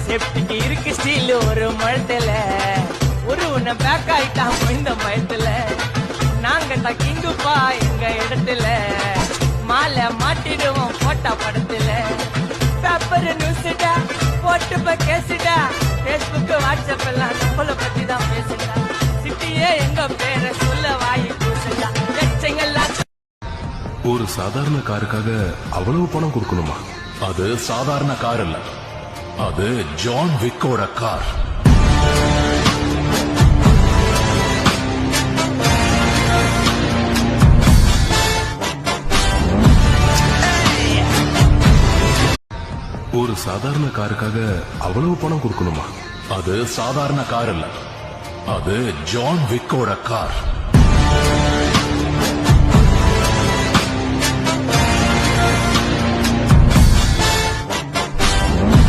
சேஃப்டிக்கு இருக்கு ஸ்டீல் ஒரு மழத்துல ஒரு உன்ன பேக் ஆயிட்டான் இந்த மயத்துல நாங்க தான் கிங்குப்பா எங்க இடத்துல மாலை மாட்டிடுவோம் போட்டா படத்துல பேப்பர் நியூஸ்டா போட்டு கேசுடா பேஸ்புக் வாட்ஸ்அப் எல்லாம் நம்மள பத்தி தான் பேசுடா சிட்டியே எங்க பேரை சொல்ல வாயி பூசுடா லட்சங்கள்லாம். ஒரு சாதாரண காருக்காக அவ்வளவு பணம் கொடுக்கணுமா? அது சாதாரண கார் இல்ல, அது ஜான் விக்கோட கார். ஒரு சாதாரண காருக்காக அவ்வளவு பணம் கொடுக்கணுமா? அது சாதாரண கார் இல்ல, அது ஜான் விக்கோட கார்.